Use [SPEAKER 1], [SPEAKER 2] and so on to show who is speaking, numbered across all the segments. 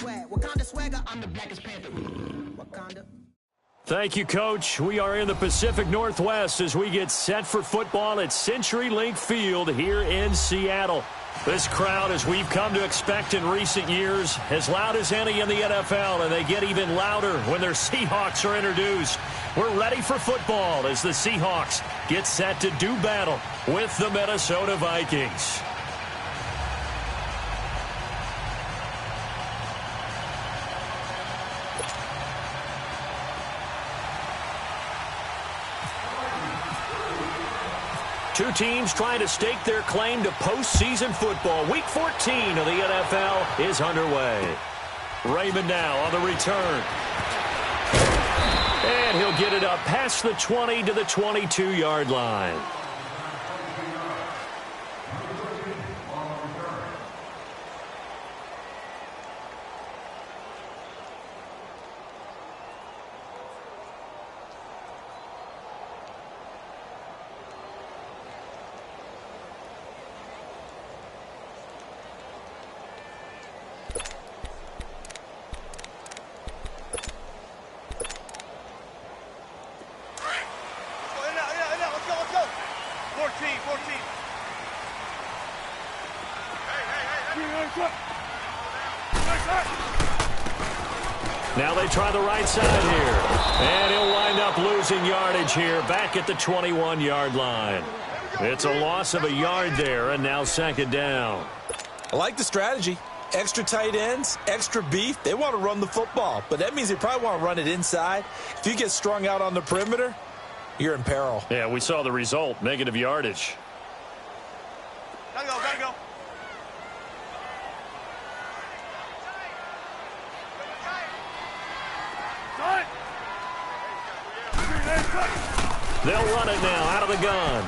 [SPEAKER 1] swag. Wakanda swagger, I'm the blackest panther. Wakanda.
[SPEAKER 2] Thank you, Coach. We are in the Pacific Northwest as we get set for football at CenturyLink Field here in Seattle. This crowd, as we've come to expect in recent years, as loud as any in the NFL, and they get even louder when their Seahawks are introduced. We're ready for football as the Seahawks get set to do battle with the Minnesota Vikings. Two teams trying to stake their claim to postseason football. Week 14 of the NFL is underway. Raymond now on the return. And he'll get it up past the 20 to the 22-yard line. Now they try the right side here. And he'll wind up losing yardage here back at the 21-yard line. It's a loss of a yard there, and now second down.
[SPEAKER 3] I like the strategy. Extra tight ends, extra beef. They want to run the football, but that means they probably want to run it inside. If you get strung out on the perimeter, you're in peril.
[SPEAKER 2] Yeah, we saw the result, negative yardage.
[SPEAKER 4] Gotta go, gotta go.
[SPEAKER 2] They'll run it now out of the gun.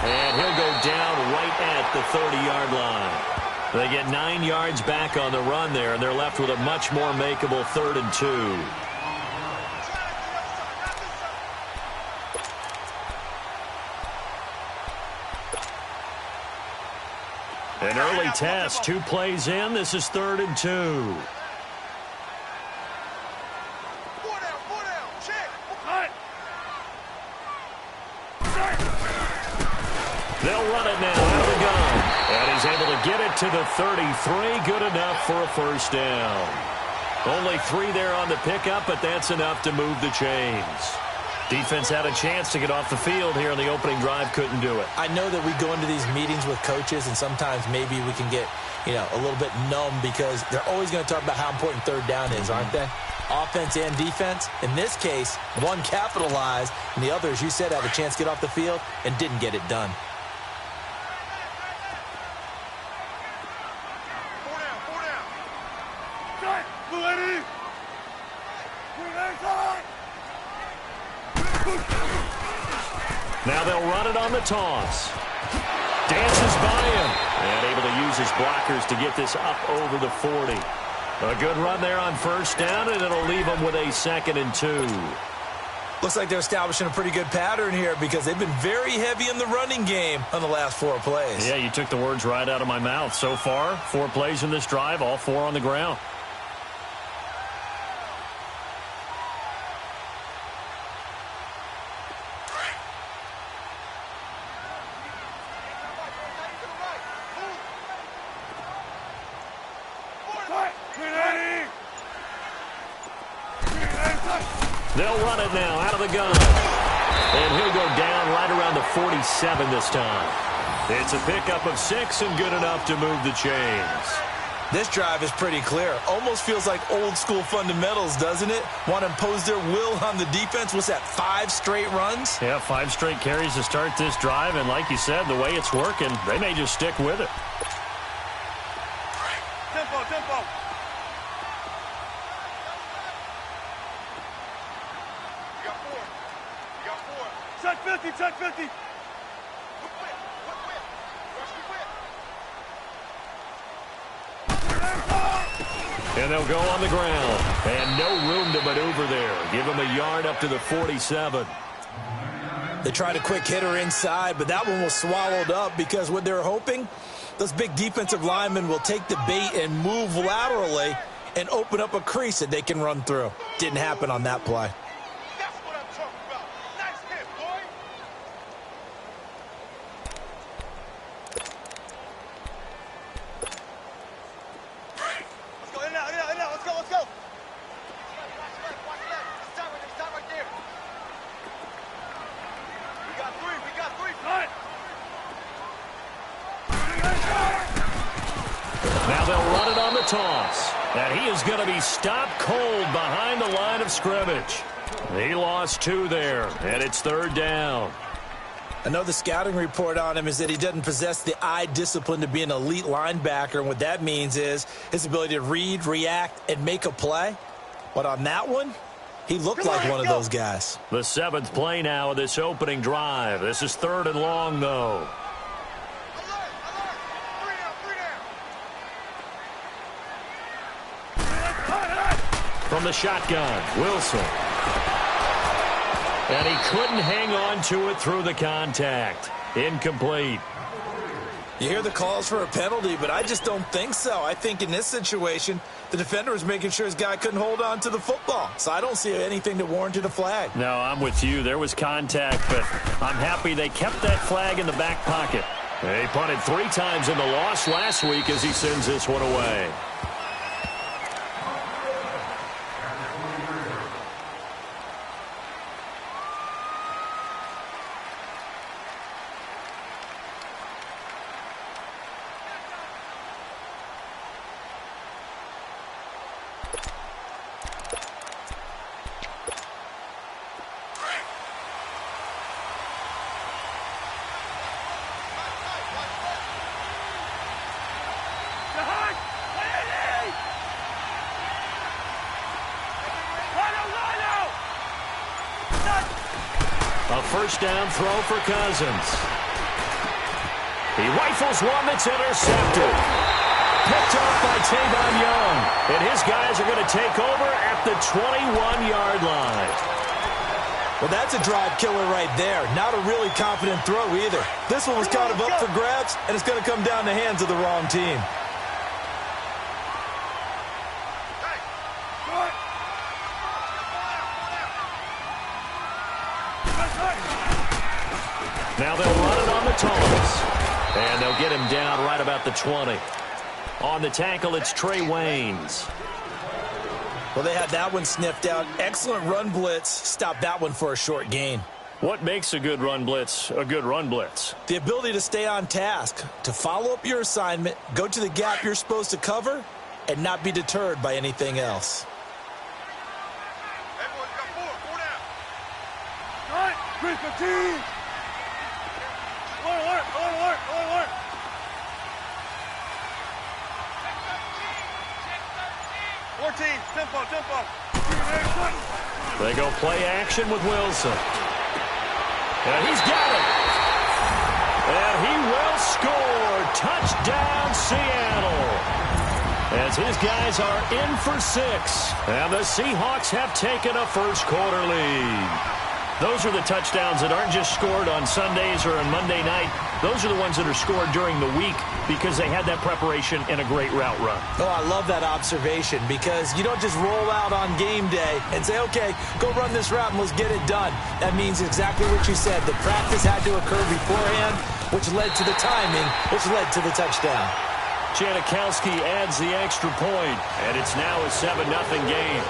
[SPEAKER 2] And he'll go down right at the 30-yard line. They get 9 yards back on the run there, and they're left with a much more makeable 3rd and 2. An early test, 2 plays in. This is 3rd and 2. They'll run it now out of the gun. And he's able to get it to the 33. Good enough for a first down. Only 3 there on the pickup, but that's enough to move the chains. Defense had a chance to get off the field here on the opening drive, couldn't do it.
[SPEAKER 3] I know that we go into these meetings with coaches, and sometimes maybe we can get, a little bit numb because they're always going to talk about how important 3rd down is, aren't they? Offense and defense. In this case, one capitalized, and the other, as you said, had a chance to get off the field and didn't get it done.
[SPEAKER 2] Now they'll run it on the toss. Dances by him. And able to use his blockers to get this up over the 40. A good run there on first down, and it'll leave them with a 2nd and 2.
[SPEAKER 3] Looks like they're establishing a pretty good pattern here because they've been very heavy in the running game on the last 4 plays.
[SPEAKER 2] Yeah, you took the words right out of my mouth. So far, 4 plays in this drive, all 4 on the ground. They'll run it now out of the gun. And he'll go down right around the 47 this time. It's a pickup of 6 and good enough to move the chains.
[SPEAKER 3] This drive is pretty clear. Almost feels like old school fundamentals, doesn't it? Want to impose their will on the defense. What's that, 5 straight runs?
[SPEAKER 2] Yeah, 5 straight carries to start this drive. And like you said, the way it's working, they may just stick with it.
[SPEAKER 4] Tempo, tempo. Check 50, check 50.
[SPEAKER 2] And they'll go on the ground. And no room to maneuver there. Give them a yard up to the 47.
[SPEAKER 3] They tried a quick hitter inside, but that one was swallowed up because what they're hoping, those big defensive linemen will take the bait and move laterally and open up a crease that they can run through. Didn't happen on that play.
[SPEAKER 4] That's what I'm talking about. Nice hit, boy. Let's go in now, in now, in now. Let's go, let's go. Watch that. Stop right there. We got three. Cut.
[SPEAKER 2] Now they'll run it on the toss. And he is going to be stopped cold behind the line of scrimmage. He lost 2 there, and it's 3rd down.
[SPEAKER 3] I know the scouting report on him is that he doesn't possess the eye discipline to be an elite linebacker. And what that means is his ability to read, react, and make a play. But on that one, he looked like one of those guys.
[SPEAKER 2] The 7th play now of this opening drive. This is 3rd and long, though. From the shotgun, Wilson. And he couldn't hang on to it through the contact. Incomplete.
[SPEAKER 3] You hear the calls for a penalty, but I just don't think so. I think in this situation, the defender was making sure his guy couldn't hold on to the football. So I don't see anything that warranted a flag.
[SPEAKER 2] No, I'm with you. There was contact, but I'm happy they kept that flag in the back pocket. They punted 3 times in the loss last week as he sends this one away. A first down throw for Cousins. He rifles one that's intercepted. Picked off by Tavon Young. And his guys are going to take over at the 21-yard line.
[SPEAKER 3] Well, that's a drive killer right there. Not a really confident throw either. This one was kind of up for grabs, and it's going to come down the hands of the wrong team.
[SPEAKER 2] Now they'll run it on the toss. And they'll get him down right about the 20. On the tackle, it's Trey Waynes.
[SPEAKER 3] Well, they had that one sniffed out. Excellent run blitz. Stopped that one for a short gain.
[SPEAKER 2] What makes a good run blitz a good run blitz?
[SPEAKER 3] The ability to stay on task, to follow up your assignment, go to the gap you're supposed to cover, and not be deterred by anything else.
[SPEAKER 4] Everyone's got 4 down. All right, 3-15. Alert. 14, tempo.
[SPEAKER 2] They go play action with Wilson. And he's got it. And he will score. Touchdown, Seattle. As his guys are in for 6. And the Seahawks have taken a first-quarter lead. Those are the touchdowns that aren't just scored on Sundays or on Monday night. Those are the ones that are scored during the week because they had that preparation and a great route run.
[SPEAKER 3] Oh, I love that observation because you don't just roll out on game day and say, okay, go run this route and let's get it done. That means exactly what you said. The practice had to occur beforehand, which led to the timing, which led to the touchdown.
[SPEAKER 2] Janikowski adds the extra point, and it's now a 7-0 game.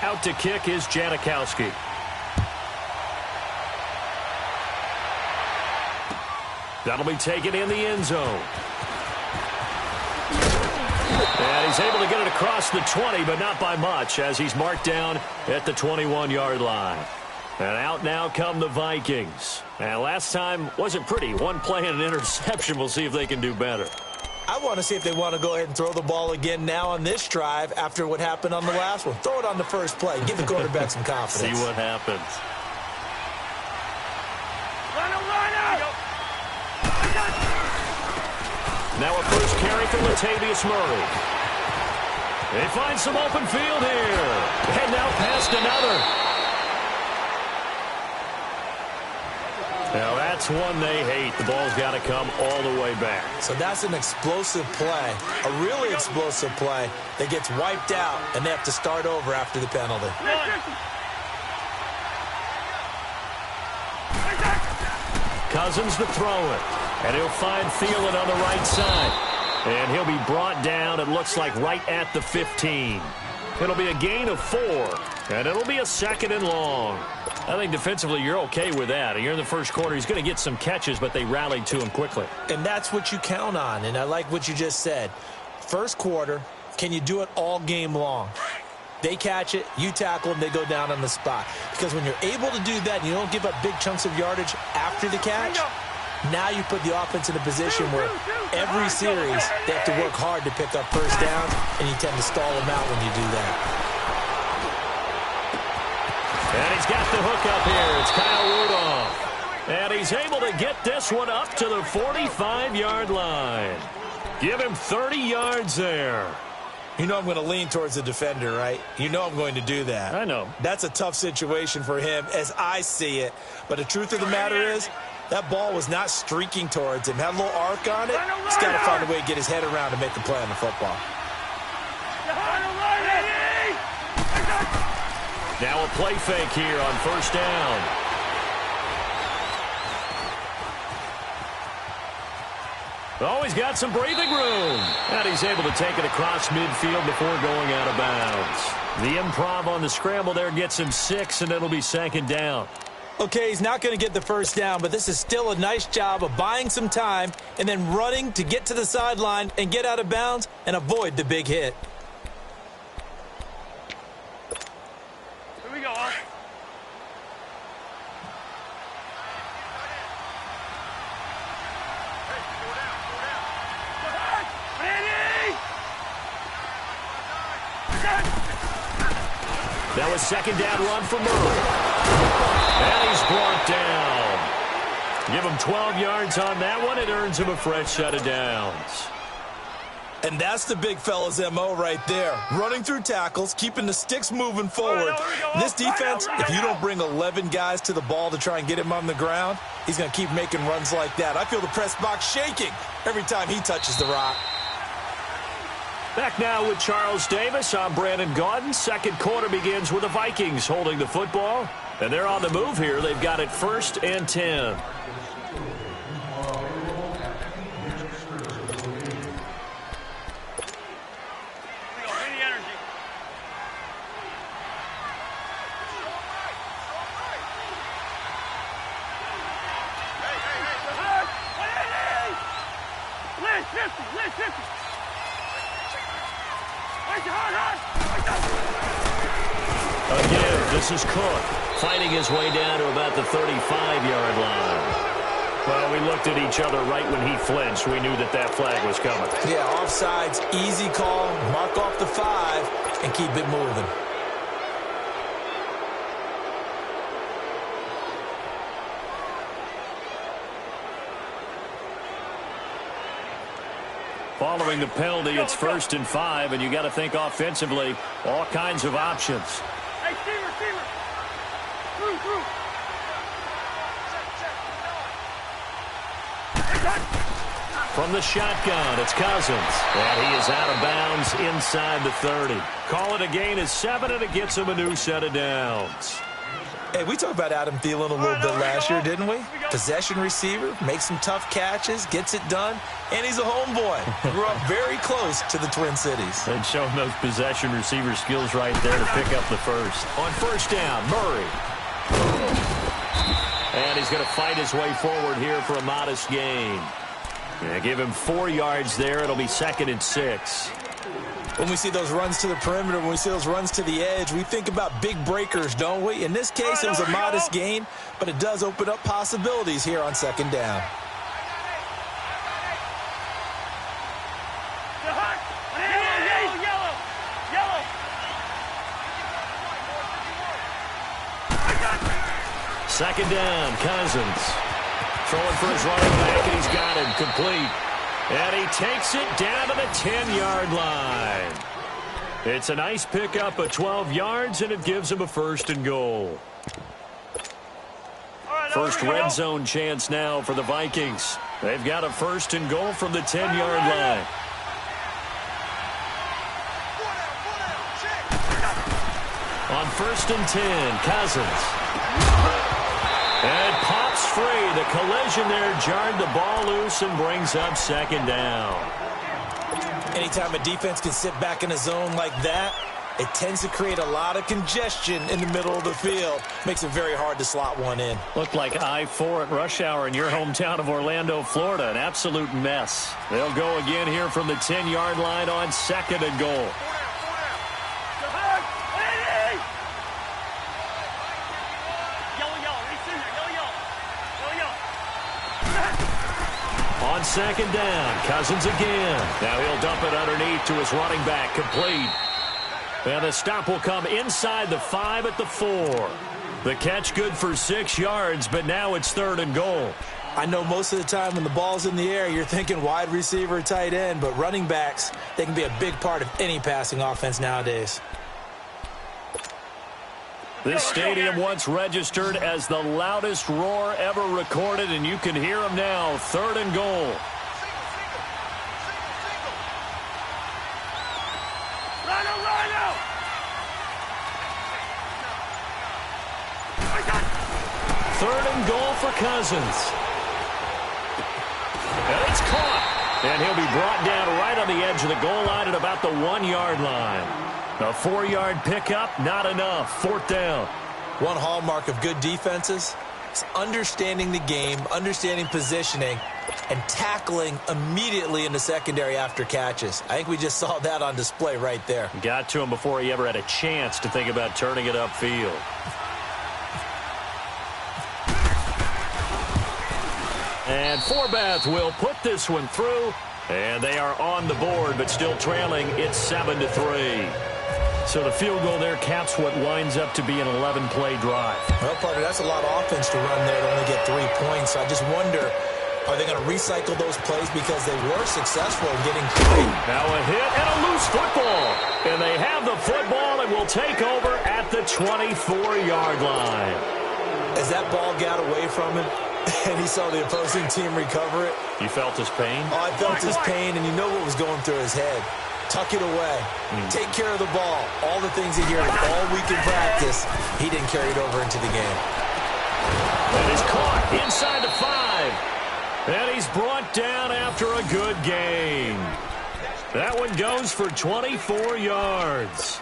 [SPEAKER 2] Out to kick is Janikowski. That'll be taken in the end zone. And he's able to get it across the 20, but not by much, as he's marked down at the 21-yard line. And out now come the Vikings. And last time wasn't pretty. One play and an interception. We'll see if they can do better.
[SPEAKER 3] I want to see if they want to go ahead and throw the ball again now on this drive after what happened on the last one. Throw it on the first play. Give the quarterback some confidence.
[SPEAKER 2] See what happens. Now a first carry for Latavius Murray. They find some open field here. And now past another. Now that's one they hate. The ball's got to come all the way back.
[SPEAKER 3] So that's an explosive play, a really explosive play that gets wiped out, and they have to start over after the penalty.
[SPEAKER 2] Cousins to throw it. And he'll find Thielen on the right side. And he'll be brought down, it looks like, right at the 15. It'll be a gain of 4, and it'll be a 2nd and long. I think defensively you're okay with that. You're in the first quarter. He's going to get some catches, but they rallied to him quickly.
[SPEAKER 3] And that's what you count on, and I like what you just said. First quarter, can you do it all game long? They catch it, you tackle them, they go down on the spot. Because when you're able to do that and you don't give up big chunks of yardage after the catch, now you put the offense in a position where every series they have to work hard to pick up first downs, and you tend to stall them out when you do that.
[SPEAKER 2] And he's got the hook up here. It's Kyle Rudolph. And he's able to get this one up to the 45-yard line. Give him 30 yards there.
[SPEAKER 3] You know I'm going to lean towards the defender, right? You know I'm going to do that.
[SPEAKER 2] I know.
[SPEAKER 3] That's a tough situation for him as I see it. But the truth of the matter is, that ball was not streaking towards him. Had a little arc on it. He's got to find a way to get his head around and make the play on the football.
[SPEAKER 2] Now a play fake here on first down. Oh, he's got some breathing room. And he's able to take it across midfield before going out of bounds. The improv on the scramble there gets him 6, and it'll be 2nd down.
[SPEAKER 3] Okay, he's not going to get the first down, but this is still a nice job of buying some time and then running to get to the sideline and get out of bounds and avoid the big hit.
[SPEAKER 4] Here we go, huh?
[SPEAKER 2] Now a 2nd down run for Murray. And he's brought down. Give him 12 yards on that one. It earns him a fresh set of downs.
[SPEAKER 3] And that's the big fella's MO right there. Running through tackles, keeping the sticks moving forward. This defense, if you don't bring 11 guys to the ball to try and get him on the ground, he's going to keep making runs like that. I feel the press box shaking every time he touches the rock.
[SPEAKER 2] Back now with Charles Davis. I'm Brandon Gaudin. Second quarter begins with the Vikings holding the football. And they're on the move here. They've got it 1st and 10. Again, this is Cook fighting his way down to about the 35-yard line. Well, we looked at each other right when he flinched. We knew that that flag was coming.
[SPEAKER 3] Yeah, offsides, easy call, mark off the 5, and keep it moving.
[SPEAKER 2] Following the penalty, it's 1st and 5, and you got to think offensively, all kinds of options.
[SPEAKER 4] Hey, receiver. Through.
[SPEAKER 2] From the shotgun, it's Cousins. And he is out of bounds inside the 30. Call it a gain of 7, and it gets him a new set of downs.
[SPEAKER 3] Hey, we talked about Adam Thielen a little bit last year, didn't we? Possession receiver, makes some tough catches, gets it done, and he's a homeboy. Grew up very close to the Twin Cities.
[SPEAKER 2] And showing those possession receiver skills right there to pick up the first. On first down, Murray. And he's going to fight his way forward here for a modest gain. Yeah, give him 4 yards there. It'll be 2nd and 6.
[SPEAKER 3] When we see those runs to the perimeter, when we see those runs to the edge, we think about big breakers, don't we? In this case, it was a modest gain, but it does open up possibilities here on 2nd down.
[SPEAKER 2] Second down, Cousins. Throwing for his running back, and he's got him complete. And he takes it down to the 10-yard line. It's a nice pickup of 12 yards, and it gives him a first and goal. First red zone chance now for the Vikings. They've got a first and goal from the 10-yard line. On first and 10, Cousins. And pops free. The collision there jarred the ball loose and brings up second down.
[SPEAKER 3] Anytime a defense can sit back in a zone like that, it tends to create a lot of congestion in the middle of the field. Makes it very hard to slot one in.
[SPEAKER 2] Looked like I-4 at rush hour in your hometown of Orlando, Florida. An absolute mess. They'll go again here from the 10-yard line on second and goal. On second down, Cousins again. Now he'll dump it underneath to his running back, complete. And the stop will come inside the 5 at the 4. The catch good for 6 yards, but now it's third and goal.
[SPEAKER 3] I know most of the time when the ball's in the air, you're thinking wide receiver, tight end, but running backs, they can be a big part of any passing offense nowadays.
[SPEAKER 2] This stadium once registered as the loudest roar ever recorded, and you can hear him now. Third and goal. Third and goal for Cousins. And it's caught. And he'll be brought down right on the edge of the goal line at about the 1-yard line. A 4-yard pickup, not enough. Fourth down.
[SPEAKER 3] One hallmark of good defenses is understanding the game, understanding positioning, and tackling immediately in the secondary after catches. I think we just saw that on display right there.
[SPEAKER 2] Got to him before he ever had a chance to think about turning it upfield. And Forbath will put this one through, and they are on the board, but still trailing. It's 7-3. So the field goal there caps what winds up to be an 11-play drive.
[SPEAKER 3] Well, partner, that's a lot of offense to run there to only get 3 points. I just wonder, are they going to recycle those plays because they were successful in getting 3?
[SPEAKER 2] Now a hit and a loose football. And they have the football and will take over at the 24-yard line.
[SPEAKER 3] As that ball got away from him, and he saw the opposing team recover it.
[SPEAKER 2] You felt his pain?
[SPEAKER 3] Oh, I felt his pain, and you know what was going through his head. Tuck it away. Take care of the ball. All the things he heard all week in practice, he didn't carry it over into the game.
[SPEAKER 2] And he's caught inside the 5. And he's brought down after a good gain. That one goes for 24 yards.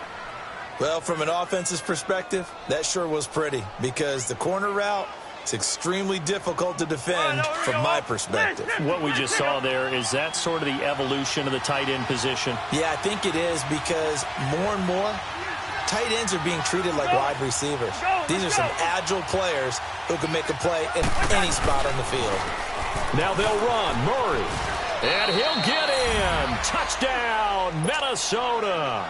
[SPEAKER 3] Well, from an offensive perspective, that sure was pretty because the corner route, it's extremely difficult to defend from my perspective.
[SPEAKER 2] What we just saw there, is that sort of the evolution of the tight end position?
[SPEAKER 3] Yeah, I think it is because more and more, tight ends are being treated like wide receivers. These are some agile players who can make a play in any spot on the field.
[SPEAKER 2] Now they'll run. Murray. And he'll get in. Touchdown, Minnesota.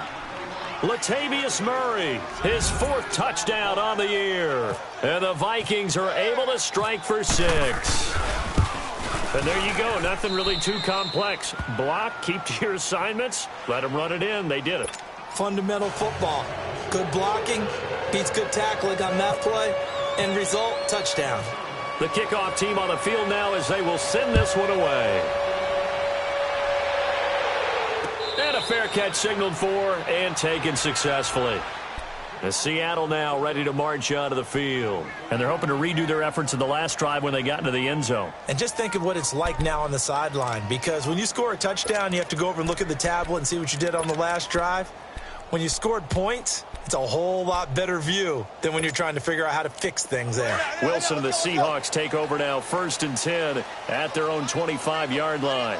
[SPEAKER 2] Latavius Murray, his 4th touchdown on the year. And the Vikings are able to strike for 6. And there you go. Nothing really too complex. Block, keep to your assignments, let them run it in. They did it.
[SPEAKER 3] Fundamental football. Good blocking beats good tackling on that play. End result, touchdown.
[SPEAKER 2] The kickoff team on the field now as they will send this one away. And a fair catch signaled for and taken successfully. The Seattle now ready to march onto the field. And they're hoping to redo their efforts in the last drive when they got into the end zone.
[SPEAKER 3] And just think of what it's like now on the sideline, because when you score a touchdown, you have to go over and look at the tablet and see what you did on the last drive. When you scored points, it's a whole lot better view than when you're trying to figure out how to fix things there.
[SPEAKER 2] Wilson and the Seahawks take over now, 1st and 10 at their own 25-yard line.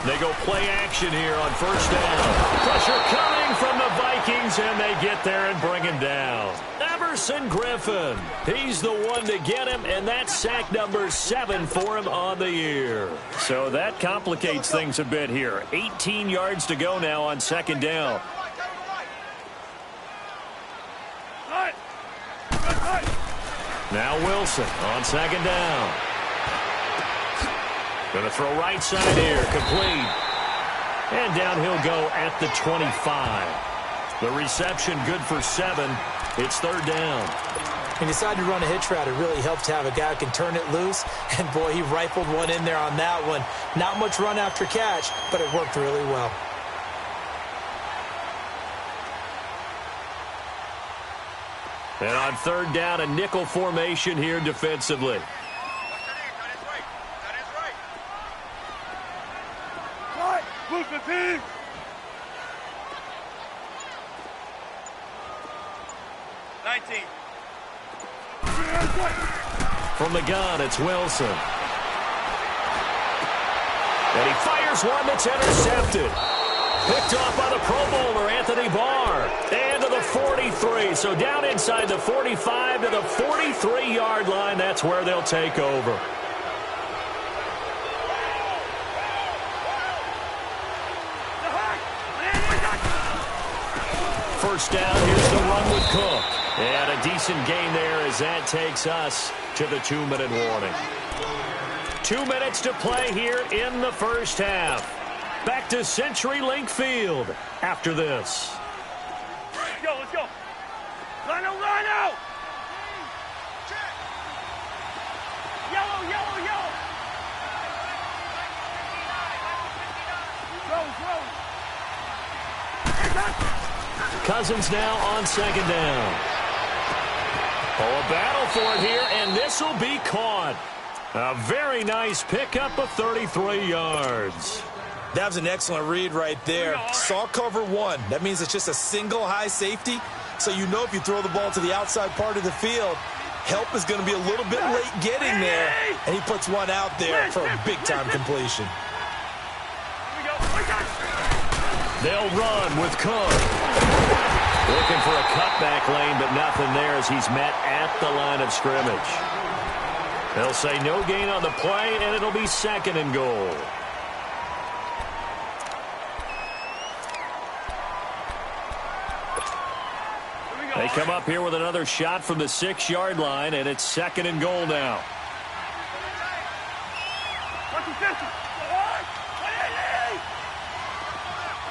[SPEAKER 2] They go play action here on 1st down. Pressure coming from the Vikings, and they get there and bring him down. Everson Griffin. He's the one to get him, and that's sack number 7 for him on the year. So that complicates things a bit here. 18 yards to go now on second down. Now Wilson on second down. Going to throw right side here, complete. And down he'll go at the 25. The reception good for 7. It's third down.
[SPEAKER 3] He decided to run a hitch route. It really helps to have a guy who can turn it loose. And, boy, he rifled one in there on that one. Not much run after catch, but it worked really well.
[SPEAKER 2] And on third down, a nickel formation here defensively.
[SPEAKER 4] Move the team!
[SPEAKER 2] From the gun, it's Wilson. And he fires one that's intercepted. Picked off by the Pro Bowler, Anthony Barr. And to the 43. So down inside the 45 to the 43-yard line. That's where they'll take over. First down, here's the run with Cook. And a decent gain there as that takes us to the 2-minute warning. 2 minutes to play here in the first half. Back to CenturyLink Field after this.
[SPEAKER 4] Let's go, let's go. Rhino, Rhino! Yellow, yellow, yellow!
[SPEAKER 2] Cousins now on second down. Oh, a battle for it here, and this will be caught. A very nice pickup of 33 yards.
[SPEAKER 3] That was an excellent read right there. Saw cover 1. That means it's just a single high safety. So you know if you throw the ball to the outside part of the field, help is going to be a little bit late getting there. And he puts one out there for a big-time completion.
[SPEAKER 2] They'll run with Cook. Looking for a cutback lane, but nothing there as he's met at the line of scrimmage. They'll say no gain on the play, and it'll be second and goal. They come up here with another shot from the 6-yard line, and it's second and goal now.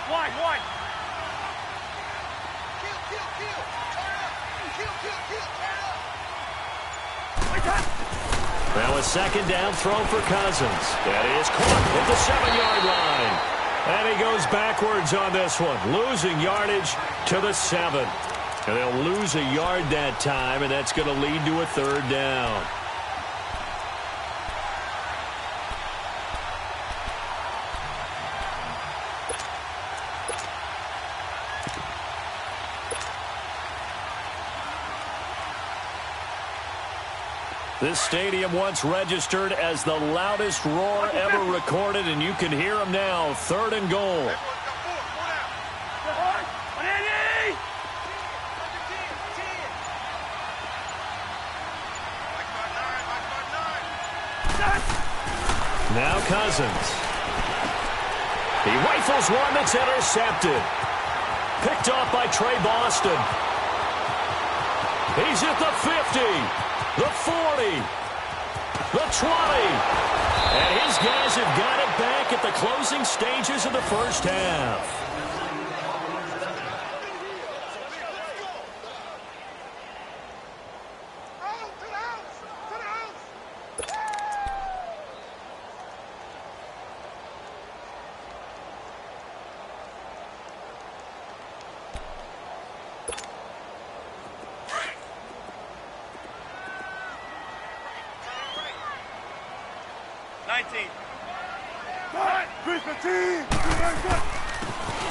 [SPEAKER 4] Wide.
[SPEAKER 2] Now a second down throw for Cousins. That is caught at the 7-yard line. And he goes backwards on this one, losing yardage to the 7. And they'll lose a yard that time, and that's going to lead to a third down. This stadium once registered as the loudest roar ever recorded, and you can hear them now. Third and goal. Now Cousins. He rifles one that's intercepted. Picked off by Trey Boston. He's at the 50, the 40, the 20. And his guys have got it back at the closing stages of the first half.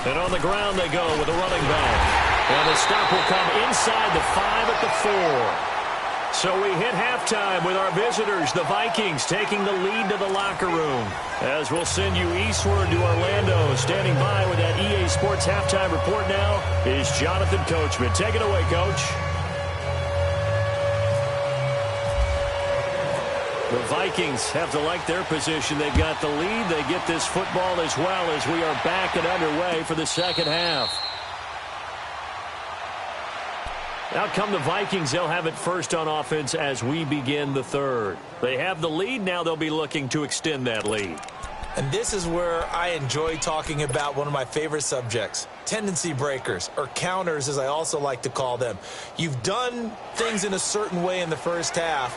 [SPEAKER 2] And on the ground they go with a running back. And the stop will come inside the 5 at the 4. So we hit halftime with our visitors, the Vikings, taking the lead to the locker room. As we'll send you eastward to Orlando. Standing by with that EA Sports halftime report now is Jonathan Coachman. Take it away, Coach. The Vikings have to like their position. They've got the lead. They get this football as well as we are back and underway for the second half. Out come the Vikings. They'll have it first on offense as we begin the third. They have the lead. Now they'll be looking to extend that lead.
[SPEAKER 3] And this is where I enjoy talking about one of my favorite subjects, tendency breakers, or counters as I also like to call them. You've done things in a certain way in the first half,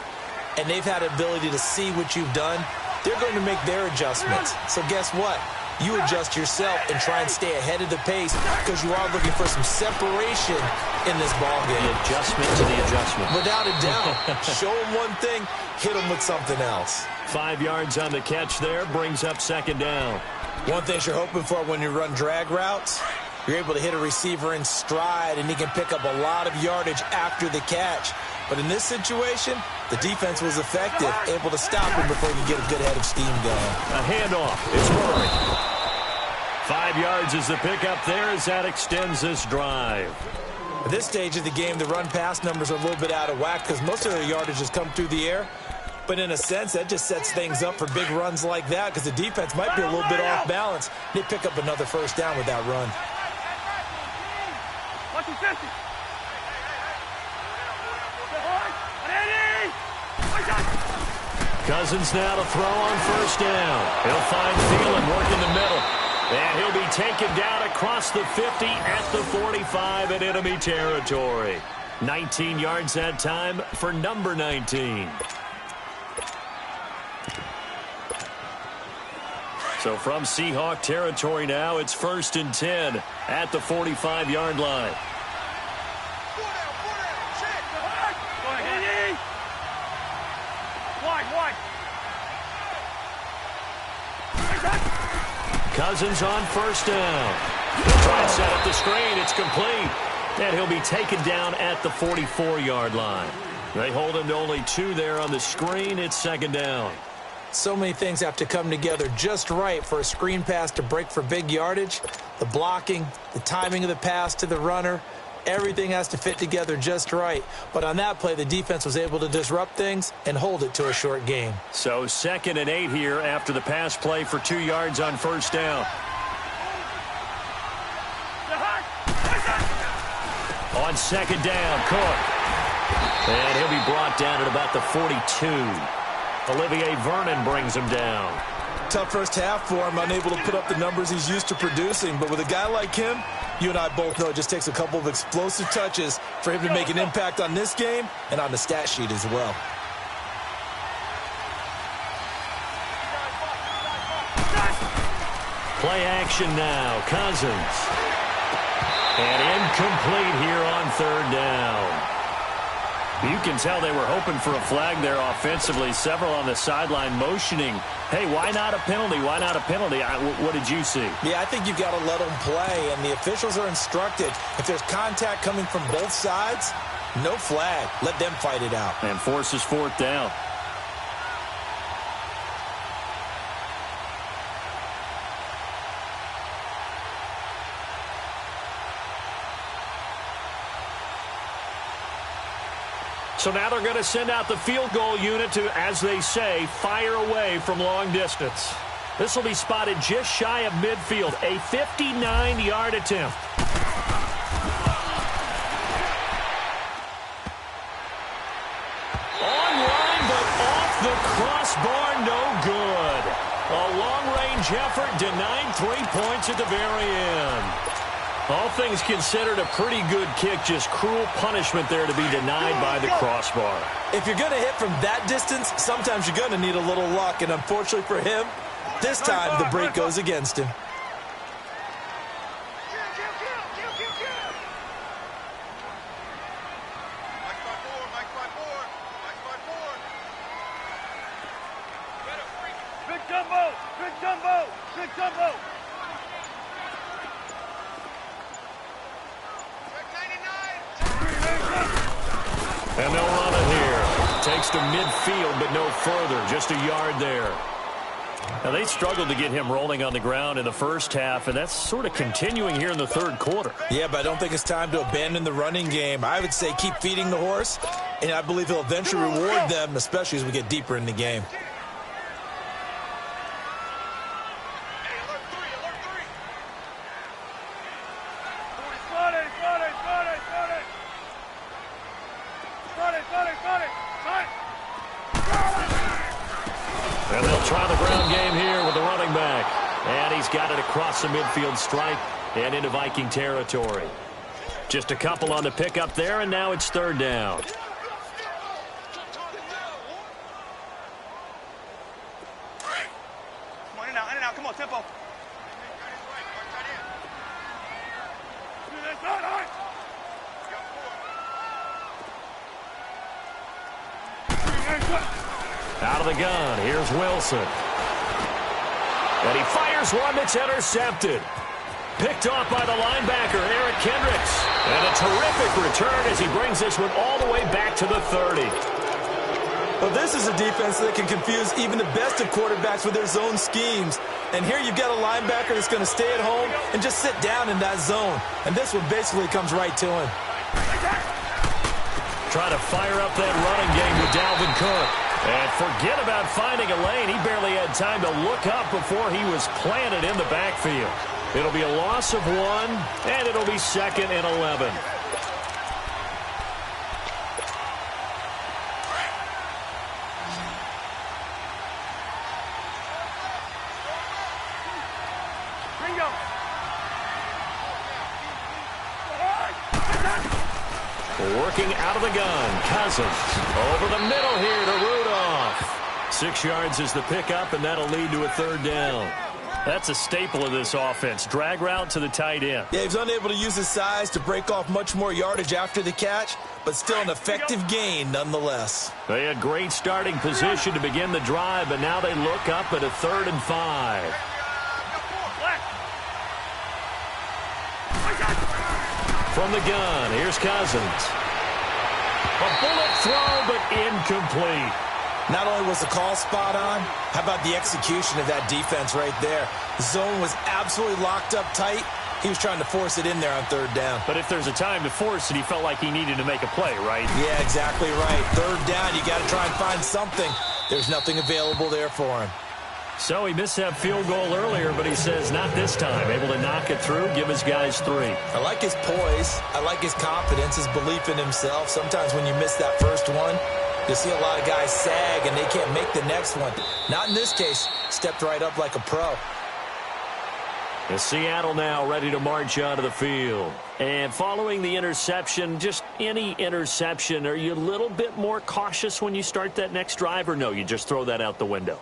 [SPEAKER 3] and they've had the ability to see what you've done. They're going to make their adjustments. So guess what? You adjust yourself and try and stay ahead of the pace because you are looking for some separation in this ballgame.
[SPEAKER 2] The adjustment to the adjustment.
[SPEAKER 3] Without a doubt. Show them one thing, hit them with something else.
[SPEAKER 2] 5 yards on the catch there, brings up second down.
[SPEAKER 3] One thing you're hoping for when you run drag routes, you're able to hit a receiver in stride, and he can pick up a lot of yardage after the catch. But in this situation, the defense was effective, able to stop him before he could get a good head of steam going.
[SPEAKER 2] A handoff. It's Murray. 5 yards is the pickup there as that extends this drive.
[SPEAKER 3] At this stage of the game, the run-pass numbers are a little bit out of whack because most of their yardage has come through the air. But in a sense, that just sets things up for big runs like that because the defense might be a little bit off balance. They pick up another first down with that run.
[SPEAKER 2] Cousins now to throw on first down. He'll find Thielen, work in the middle. And he'll be taken down across the 50 at the 45 in enemy territory. 19 yards that time for number 19. So from Seahawk territory now, it's 1st and 10 at the 45-yard line. Cousins on first down. He'll try and set up the screen. It's complete. And he'll be taken down at the 44-yard line. They hold him to only 2 there on the screen. It's second down.
[SPEAKER 3] So many things have to come together just right for a screen pass to break for big yardage. The blocking, the timing of the pass to the runner, everything has to fit together just right. But on that play, the defense was able to disrupt things and hold it to a short game.
[SPEAKER 2] So 2nd and 8 here after the pass play for 2 yards on first down. On second down, Cook. And he'll be brought down at about the 42. Olivier Vernon brings him down.
[SPEAKER 3] Tough first half for him, unable to put up the numbers he's used to producing. But with a guy like him, you and I both know it just takes a couple of explosive touches for him to make an impact on this game and on the stat sheet as well.
[SPEAKER 2] Play action now, Cousins. And incomplete here on third down. You can tell they were hoping for a flag there offensively. Several on the sideline motioning, hey, why not a penalty? Why not a penalty? What did you see?
[SPEAKER 3] Yeah, I think you've got to let them play, and the officials are instructed. If there's contact coming from both sides, no flag. Let them fight it out.
[SPEAKER 2] And forces 4th down. So now they're going to send out the field goal unit to, as they say, fire away from long distance. This will be spotted just shy of midfield, a 59-yard attempt. Online, but off the crossbar, no good. A long-range effort denied 3 points at the very end. All things considered, a pretty good kick, just cruel punishment there to be denied by the crossbar.
[SPEAKER 3] If you're going to hit from that distance, sometimes you're going to need a little luck, and unfortunately for him, this time the break goes against him.
[SPEAKER 4] Big jumbo!
[SPEAKER 2] And they'll run it here. Takes to midfield, but no further. Just a yard there. Now, they struggled to get him rolling on the ground in the first half, and that's sort of continuing here in the third quarter.
[SPEAKER 3] Yeah, but I don't think it's time to abandon the running game. I would say keep feeding the horse, and I believe he'll eventually reward them, especially as we get deeper in the game.
[SPEAKER 2] And they'll try the ground game here with the running back. And he's got it across the midfield stripe and into Viking territory. Just a couple on the pickup there, and now it's third down.
[SPEAKER 4] Come on, in and out, come on, tempo.
[SPEAKER 2] Out of the gun, here's Wilson. And he fires one that's intercepted. Picked off by the linebacker, Eric Kendricks. And a terrific return as he brings this one all the way back to the 30.
[SPEAKER 3] Well, this is a defense that can confuse even the best of quarterbacks with their zone schemes. And here you've got a linebacker that's going to stay at home and just sit down in that zone. And this one basically comes right to him.
[SPEAKER 2] Try to fire up that running game with Dalvin Cook. And forget about finding a lane. He barely had time to look up before he was planted in the backfield. It'll be a loss of 1, and it'll be 2nd and 11. Working out of the gun, Cousins. Over the middle here to Rudolph. 6 yards is the pickup, and that'll lead to a third down. That's a staple of this offense. Drag route to the tight end.
[SPEAKER 3] Yeah, he's unable to use his size to break off much more yardage after the catch, but still an effective gain nonetheless.
[SPEAKER 2] They had great starting position to begin the drive, but now they look up at a 3rd and 5. From the gun, here's Cousins. A bullet throw, but incomplete.
[SPEAKER 3] Not only was the call spot on, how about the execution of that defense right there? The zone was absolutely locked up tight. He was trying to force it in there on 3rd down.
[SPEAKER 2] But if there's a time to force it, he felt like he needed to make a play, right?
[SPEAKER 3] Yeah, exactly right. 3rd down, you got to try and find something. There's nothing available there for him.
[SPEAKER 2] So he missed that field goal earlier, but he says not this time. Able to knock it through, give his guys 3.
[SPEAKER 3] I like his poise. I like his confidence, his belief in himself. Sometimes when you miss that first one, you see a lot of guys sag and they can't make the next one. Not in this case. Stepped right up like a pro.
[SPEAKER 2] And Seattle now ready to march onto the field. And following the interception, just any interception, are you a little bit more cautious when you start that next drive, or no, you just throw that out the window?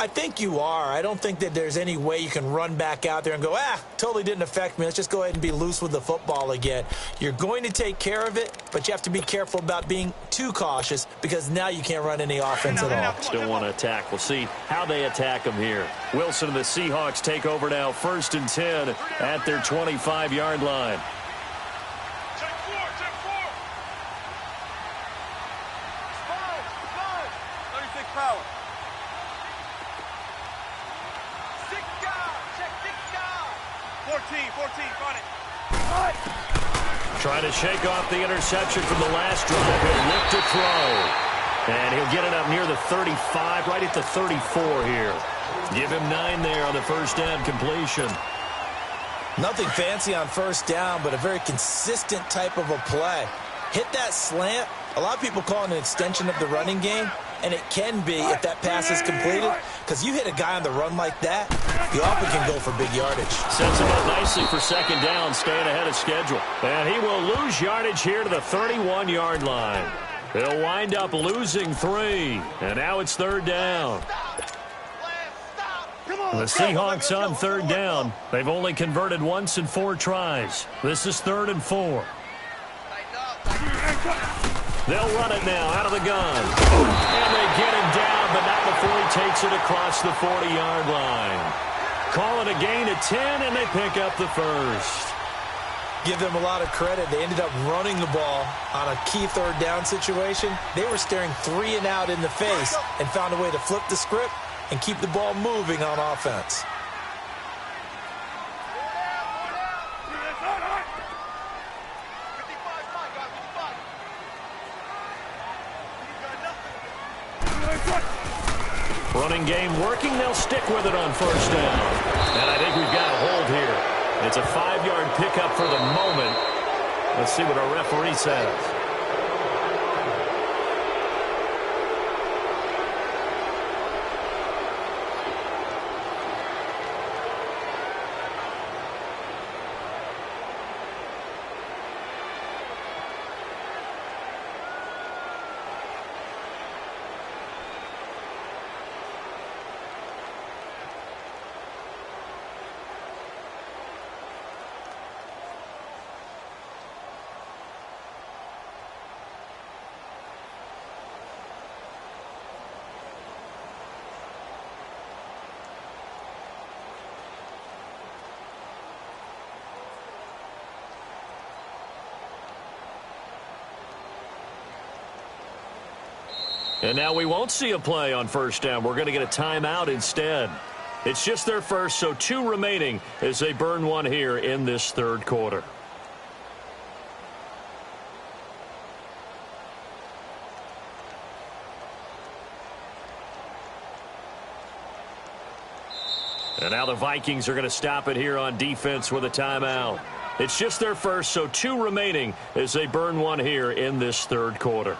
[SPEAKER 3] I think you are. I don't think that there's any way you can run back out there and go, totally didn't affect me. Let's just go ahead and be loose with the football again. You're going to take care of it, but you have to be careful about being too cautious because now you can't run any offense at all.
[SPEAKER 2] Still want to attack. We'll see how they attack him here. Wilson and the Seahawks take over now, 1st and 10 at their 25-yard line.
[SPEAKER 4] Check 4. 36 power. 14, run it.
[SPEAKER 2] Trying to shake off the interception from the last drive. He'll look to throw. And he'll get it up near the 35, right at the 34 here. Give him 9 there on the first down completion.
[SPEAKER 3] Nothing fancy on 1st down, but a very consistent type of a play. Hit that slant. A lot of people call it an extension of the running game, and it can be if that pass is completed, because you hit a guy on the run like that, you often can go for big yardage.
[SPEAKER 2] Sets him up nicely for 2nd down, staying ahead of schedule. And he will lose yardage here to the 31-yard line. They'll wind up losing 3, and now it's 3rd down. The Seahawks on 3rd down. They've only converted once in 4 tries. This is 3rd and 4. They'll run it now out of the gun. And they get him down, but not before he takes it across the 40-yard line. Call it a gain of 10, and they pick up the first.
[SPEAKER 3] Give them a lot of credit. They ended up running the ball on a key 3rd down situation. They were staring 3 and out in the face and found a way to flip the script and keep the ball moving on offense.
[SPEAKER 2] Running game working. They'll stick with it on first down. And I think we've got a hold here. It's a 5-yard pickup for the moment. Let's see what our referee says. And now we won't see a play on first down. We're going to get a timeout instead. It's just their first, so 2 remaining as they burn one here in this third quarter. And now the Vikings are going to stop it here on defense with a timeout. It's just their first, so 2 remaining as they burn one here in this third quarter.